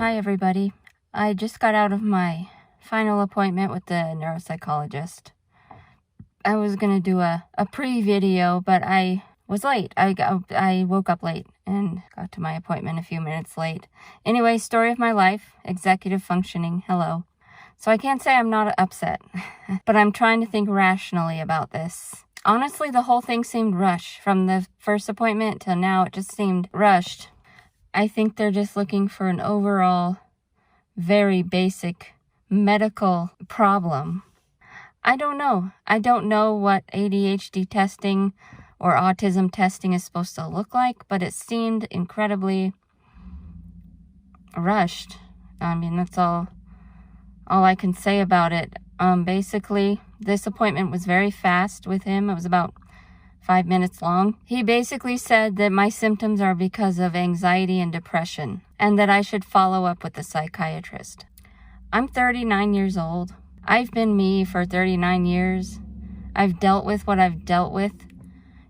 Hi, everybody. I just got out of my final appointment with the neuropsychologist. I was going to do a pre-video, but I was late. I woke up late and got to my appointment a few minutes late. Anyway, story of my life, executive functioning, hello. So I can't say I'm not upset, but I'm trying to think rationally about this. Honestly, the whole thing seemed rushed. From the first appointment till now, it just seemed rushed. I think they're just looking for an overall, very basic medical problem. I don't know. I don't know what ADHD testing or autism testing is supposed to look like, but it seemed incredibly rushed. I mean, that's all I can say about it. Basically, this appointment was very fast with him. It was about 5 minutes long. He basically said that my symptoms are because of anxiety and depression, and that I should follow up with a psychiatrist. I'm 39 years old. I've been me for 39 years. I've dealt with what I've dealt with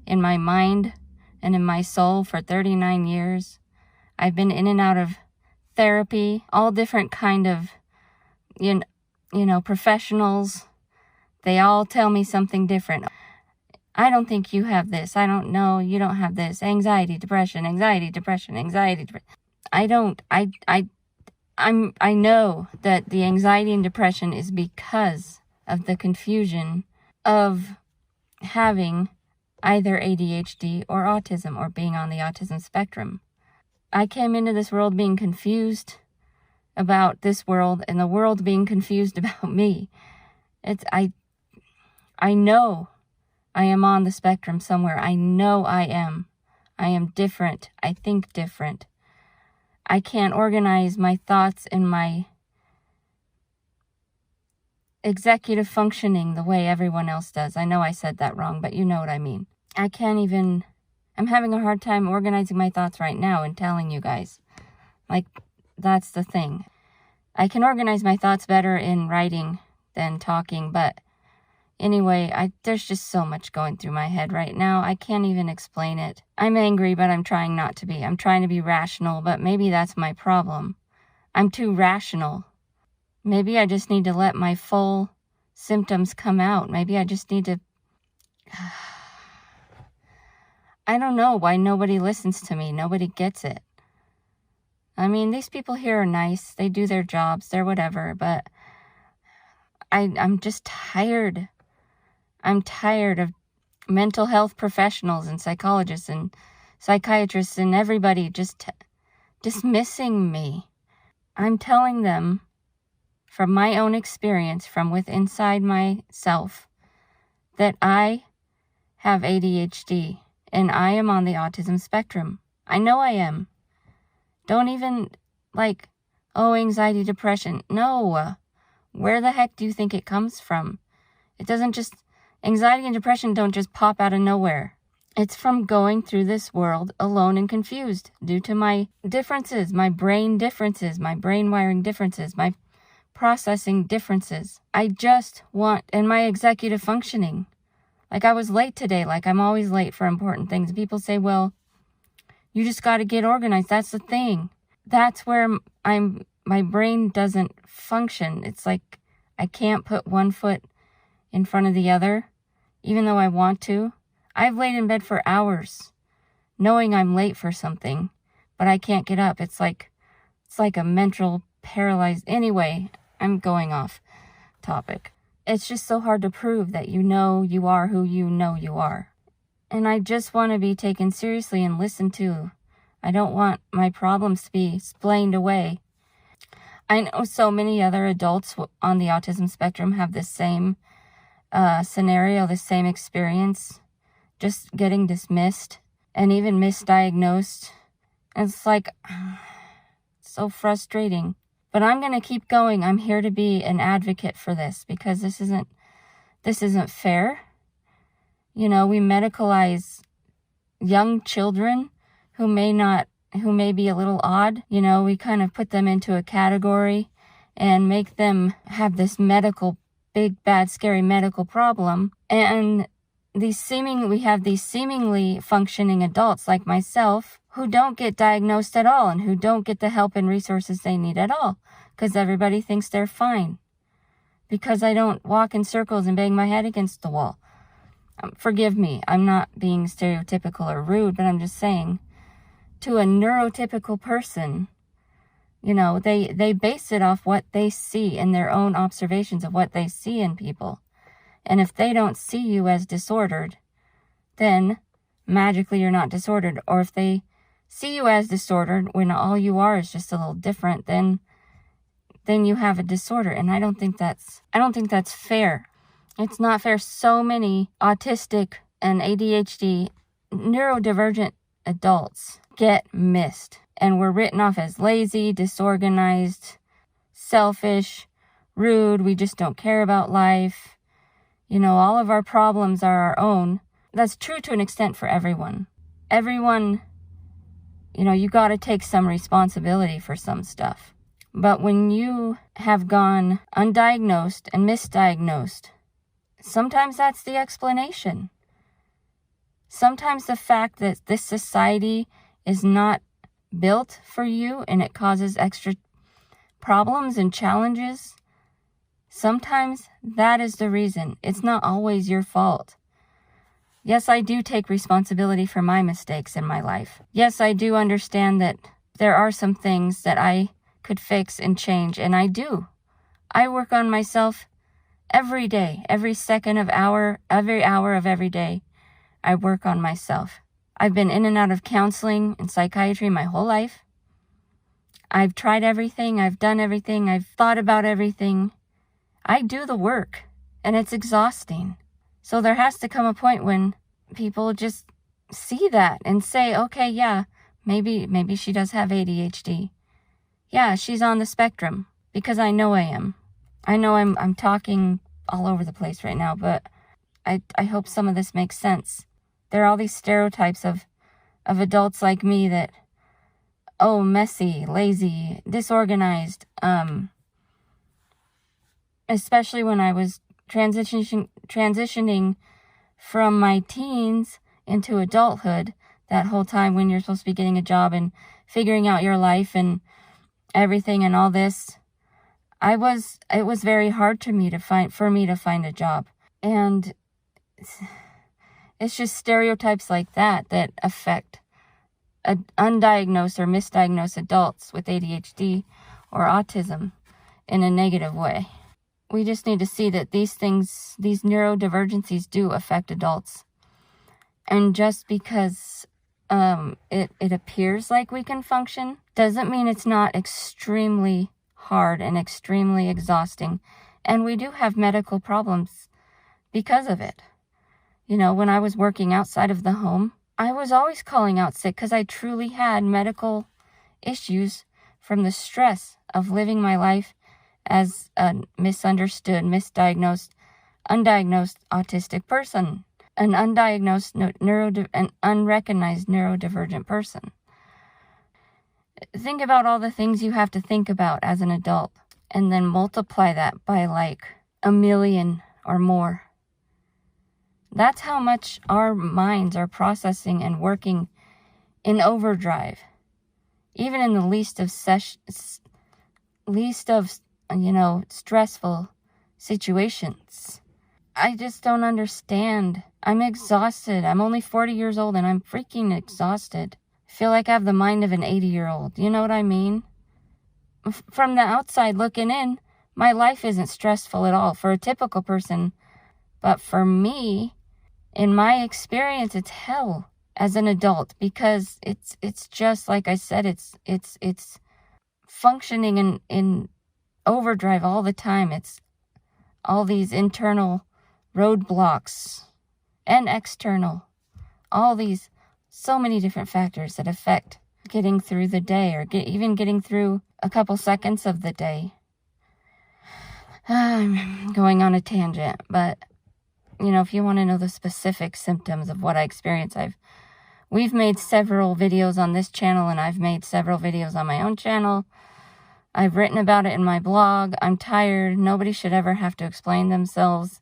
in my mind and in my soul for 39 years. I've been in and out of therapy, all different kind of, you know, professionals. They all tell me something different. I don't think you have this. I don't know. You don't have this. Anxiety, depression, anxiety, depression, anxiety. I know that the anxiety and depression is because of the confusion of having either ADHD or autism or being on the autism spectrum. I came into this world being confused about this world and the world being confused about me. I know I am on the spectrum somewhere. I know I am. I am different. I think different. I can't organize my thoughts and my executive functioning the way everyone else does. I know I said that wrong, but you know what I mean. I'm having a hard time organizing my thoughts right now and telling you guys. Like, that's the thing. I can organize my thoughts better in writing than talking, but anyway, there's just so much going through my head right now. I can't even explain it. I'm angry, but I'm trying not to be. I'm trying to be rational, but maybe that's my problem. I'm too rational. Maybe I just need to let my full symptoms come out. Maybe I just need to... I don't know why nobody listens to me. Nobody gets it. I mean, these people here are nice. They do their jobs. They're whatever, but I'm just tired. I'm tired of mental health professionals and psychologists and psychiatrists and everybody just dismissing me. I'm telling them from my own experience, from within inside myself, that I have ADHD and I am on the autism spectrum. I know I am. Don't even anxiety, depression. No. Where the heck do you think it comes from? It doesn't just... Anxiety and depression don't just pop out of nowhere. It's from going through this world alone and confused due to my differences, my brain differences, my brain wiring differences, my processing differences. I just want... And my executive functioning. Like, I was late today. Like, I'm always late for important things. People say, well, you just got to get organized. That's the thing. That's where my brain doesn't function. It's like I can't put one foot in front of the other, even though I want to. I've laid in bed for hours knowing I'm late for something, but I can't get up. It's like a mental paralyzed... Anyway, I'm going off topic. It's just so hard to prove that you know you are who you know you are. And I just want to be taken seriously and listened to. I don't want my problems to be explained away. I know so many other adults on the autism spectrum have the same scenario, the same experience, just getting dismissed and even misdiagnosed. It's like, so frustrating. But I'm going to keep going. I'm here to be an advocate for this because this isn't fair. You know, we medicalize young children who may be a little odd. You know, we kind of put them into a category and make them have this big, bad, scary medical problem. And we have these seemingly functioning adults like myself who don't get diagnosed at all and who don't get the help and resources they need at all because everybody thinks they're fine. Because I don't walk in circles and bang my head against the wall. Forgive me, I'm not being stereotypical or rude, but I'm just saying, to a neurotypical person, you know, they base it off what they see in their own observations of what they see in people. And if they don't see you as disordered, then magically you're not disordered. Or if they see you as disordered when all you are is just a little different, then you have a disorder. And I don't think that's fair. It's not fair. So many autistic and ADHD neurodivergent adults get missed. And we're written off as lazy, disorganized, selfish, rude. We just don't care about life. You know, all of our problems are our own. That's true to an extent for everyone. Everyone, you know, you got to take some responsibility for some stuff. But when you have gone undiagnosed and misdiagnosed, sometimes that's the explanation. Sometimes the fact that this society is not built for you and it causes extra problems and challenges, sometimes that is the reason. It's not always your fault. Yes, I do take responsibility for my mistakes in my life. Yes, I do understand that there are some things that I could fix and change, and I do. I work on myself every day, every hour of every day. I work on myself. I've been in and out of counseling and psychiatry my whole life. I've tried everything. I've done everything. I've thought about everything. I do the work, and it's exhausting. So there has to come a point when people just see that and say, okay, yeah, maybe she does have ADHD. Yeah, she's on the spectrum, because I know I am. I know I'm talking all over the place right now, but I hope some of this makes sense. There are all these stereotypes of adults like me that, oh, messy, lazy, disorganized, especially when I was transitioning from my teens into adulthood, that whole time when you're supposed to be getting a job and figuring out your life and everything and all this, it was very hard for me to find a job. And it's just stereotypes like that affect undiagnosed or misdiagnosed adults with ADHD or autism in a negative way. We just need to see that these neurodivergencies do affect adults. And just because it appears like we can function doesn't mean it's not extremely hard and extremely exhausting. And we do have medical problems because of it. You know, when I was working outside of the home, I was always calling out sick because I truly had medical issues from the stress of living my life as a misunderstood, misdiagnosed, undiagnosed autistic person, an undiagnosed, an unrecognized neurodivergent person. Think about all the things you have to think about as an adult, and then multiply that by like 1 million or more. That's how much our minds are processing and working in overdrive, even in the least of stressful situations. I just don't understand. I'm exhausted. I'm only 40 years old and I'm freaking exhausted. I feel like I have the mind of an 80-year-old. You know what I mean? From the outside looking in, my life isn't stressful at all for a typical person. But for me, in my experience, it's hell as an adult, because it's just like I said, it's functioning in overdrive all the time. It's all these internal roadblocks and external, all these, so many different factors that affect getting through the day, or even getting through a couple seconds of the day. I'm going on a tangent, but you know, if you want to know the specific symptoms of what I experience, we've made several videos on this channel, and I've made several videos on my own channel. I've written about it in my blog. I'm tired. Nobody should ever have to explain themselves.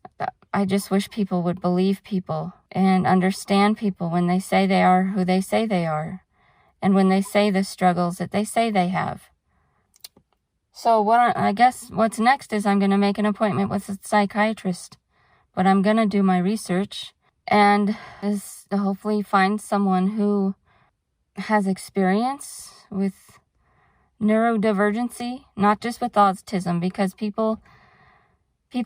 I just wish people would believe people and understand people when they say they are who they say they are, and when they say the struggles that they say they have. So I guess what's next is I'm going to make an appointment with a psychiatrist, but I'm going to do my research and hopefully find someone who has experience with neurodivergency, not just with autism, because people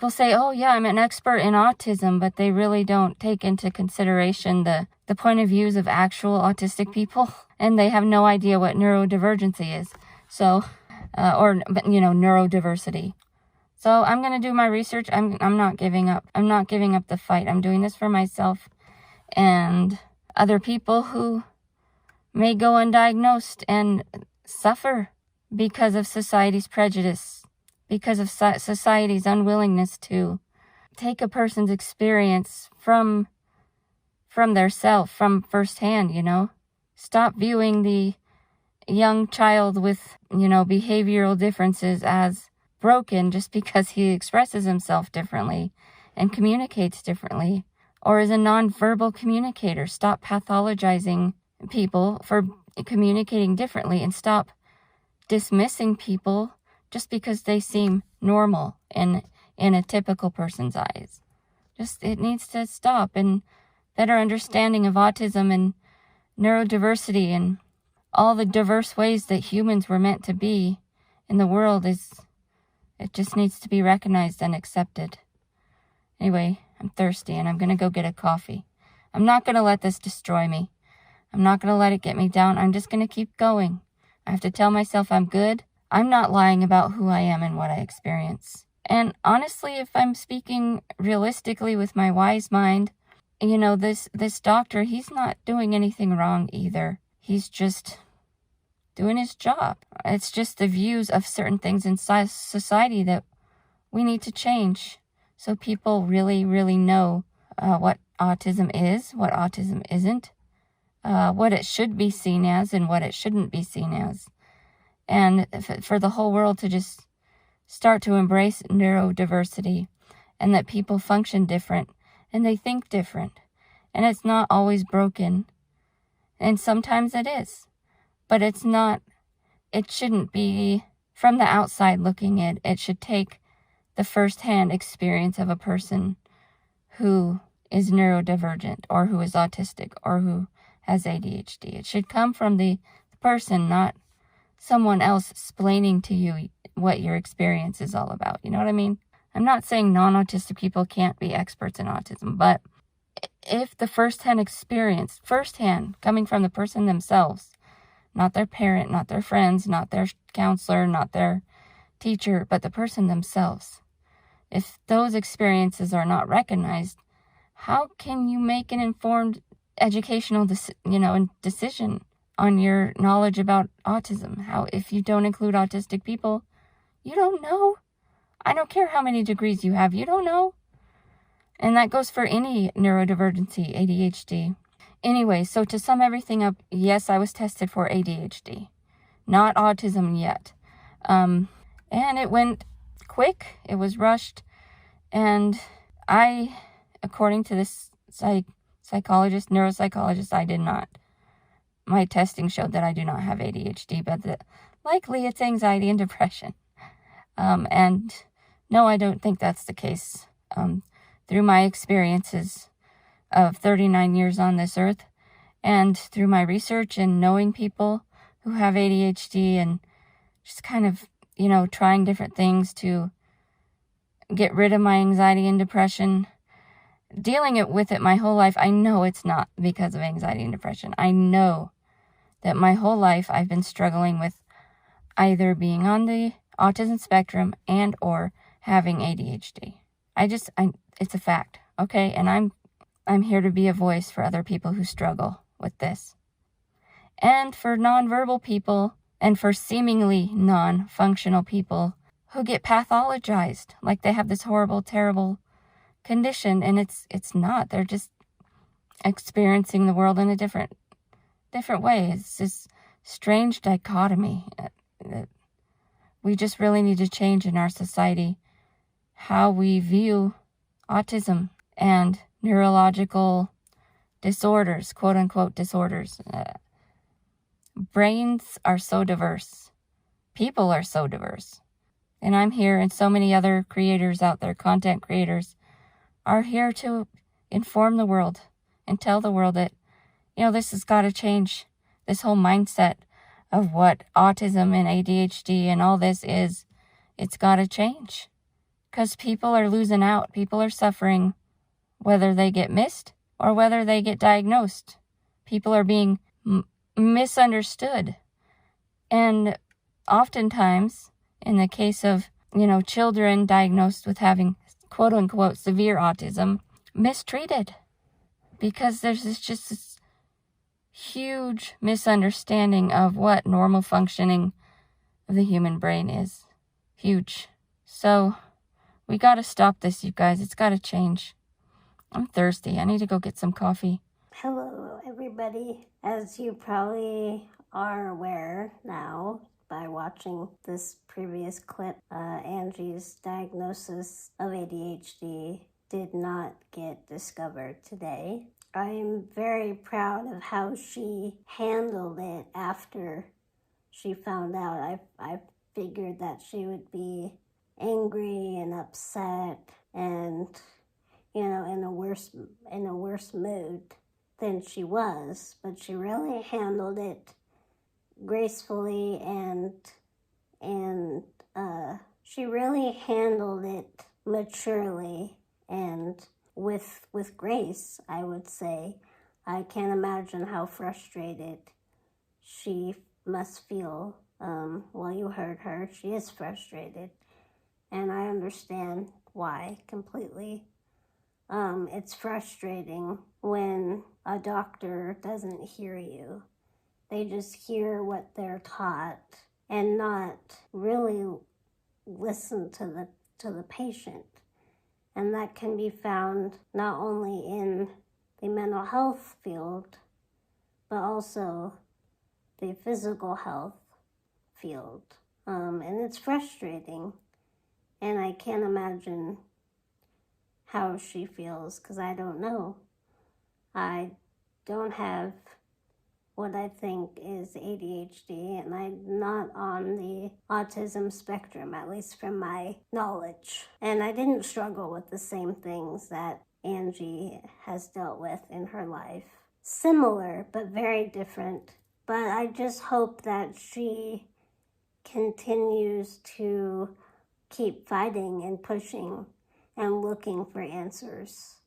say, oh yeah, I'm an expert in autism, but they really don't take into consideration the point of views of actual autistic people, and they have no idea what neurodivergency is. So, neurodiversity. So I'm going to do my research. I'm not giving up. I'm not giving up the fight. I'm doing this for myself and other people who may go undiagnosed and suffer because of society's prejudice, because of society's unwillingness to take a person's experience from their self, from firsthand, Stop viewing the young child with, behavioral differences as broken just because he expresses himself differently and communicates differently or is a nonverbal communicator. Stop pathologizing people for communicating differently and stop dismissing people just because they seem normal in a typical person's eyes. It needs to stop, and better understanding of autism and neurodiversity and all the diverse ways that humans were meant to be in the world it just needs to be recognized and accepted. Anyway, I'm thirsty and I'm going to go get a coffee. I'm not going to let this destroy me. I'm not going to let it get me down. I'm just going to keep going. I have to tell myself I'm good. I'm not lying about who I am and what I experience. And honestly, if I'm speaking realistically with my wise mind, this doctor, he's not doing anything wrong either. He's just doing his job. It's just the views of certain things in society that we need to change so people really, really know what autism is, what autism isn't, what it should be seen as and what it shouldn't be seen as. And for the whole world to just start to embrace neurodiversity and that people function different and they think different. And it's not always broken. And sometimes it is. But it shouldn't be from the outside looking in. It should take the firsthand experience of a person who is neurodivergent or who is autistic or who has ADHD. It should come from the person, not someone else explaining to you what your experience is all about. You know what I mean? I'm not saying non-autistic people can't be experts in autism, but if the firsthand experience, coming from the person themselves, not their parent, not their friends, not their counselor, not their teacher, but the person themselves, if those experiences are not recognized, how can you make an informed educational decision on your knowledge about autism? How, if you don't include autistic people, you don't know. I don't care how many degrees you have, you don't know. And that goes for any neurodivergency, ADHD. Anyway, so to sum everything up, yes, I was tested for ADHD. Not autism yet. And it went quick. It was rushed. And I, according to this neuropsychologist, I did not. My testing showed that I do not have ADHD, but likely it's anxiety and depression. And no, I don't think that's the case. Through my experiences of 39 years on this earth, and through my research and knowing people who have ADHD and just kind of, trying different things to get rid of my anxiety and depression, dealing with it my whole life, I know it's not because of anxiety and depression. I know that my whole life I've been struggling with either being on the autism spectrum and or having ADHD. It's a fact, okay? And I'm here to be a voice for other people who struggle with this. And for nonverbal people and for seemingly non-functional people who get pathologized like they have this horrible, terrible condition, and it's not. They're just experiencing the world in a different way. It's this strange dichotomy. We just really need to change in our society how we view autism and neurological disorders, quote unquote disorders. Brains are so diverse. People are so diverse. And I'm here, and so many other creators out there, content creators, are here to inform the world and tell the world that, this has got to change. This whole mindset of what autism and ADHD and all this is, it's got to change. Because people are losing out. People are suffering, whether they get missed or whether they get diagnosed. People are being misunderstood. And oftentimes, in the case of, children diagnosed with having quote-unquote severe autism, mistreated. Because there's just this huge misunderstanding of what normal functioning of the human brain is. Huge. So, we got to stop this, you guys. It's got to change. I'm thirsty. I need to go get some coffee. Hello, everybody. As you probably are aware now by watching this previous clip, Angie's diagnosis of ADHD did not get discovered today. I'm very proud of how she handled it after she found out. I figured that she would be angry and upset and, in a worse mood than she was, but she really handled it gracefully and she really handled it maturely and with grace, I would say. I can't imagine how frustrated she must feel. You heard her. She is frustrated, and I understand why completely. It's frustrating when a doctor doesn't hear you. They just hear what they're taught and not really listen to the patient. And that can be found not only in the mental health field, but also the physical health field. And it's frustrating. And I can't imagine how she feels, because I don't know. I don't have what I think is ADHD, and I'm not on the autism spectrum, at least from my knowledge. And I didn't struggle with the same things that Angie has dealt with in her life. Similar, but very different. But I just hope that she continues to keep fighting and pushing and looking for answers,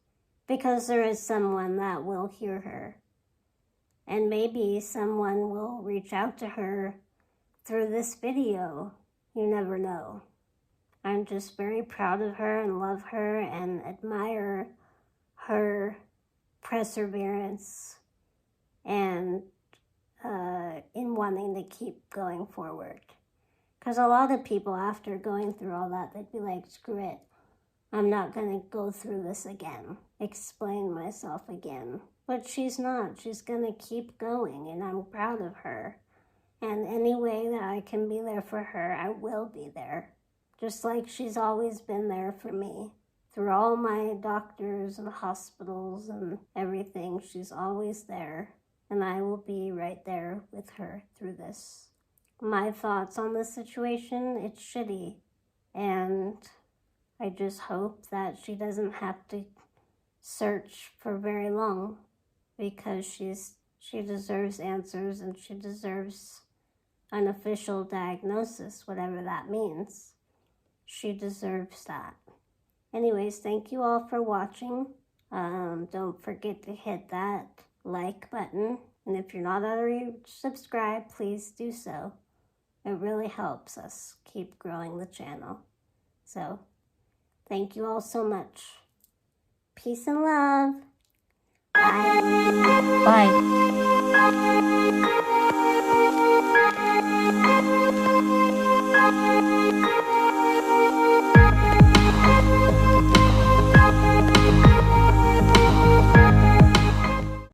because there is someone that will hear her, and maybe someone will reach out to her through this video. You never know. I'm just very proud of her and love her and admire her perseverance and in wanting to keep going forward. Because a lot of people, after going through all that, they'd be like, screw it. I'm not going to go through this again, explain myself again. But she's not. She's going to keep going, and I'm proud of her. And any way that I can be there for her, I will be there. Just like she's always been there for me. Through all my doctors and hospitals and everything, she's always there. And I will be right there with her through this. My thoughts on this situation, it's shitty. And I just hope that she doesn't have to search for very long, because she deserves answers, and she deserves an official diagnosis, whatever that means. She deserves that. Anyways, thank you all for watching. Don't forget to hit that like button, and if you're not already subscribed, please do so. It really helps us keep growing the channel. So, thank you all so much. Peace and love. Bye. Bye.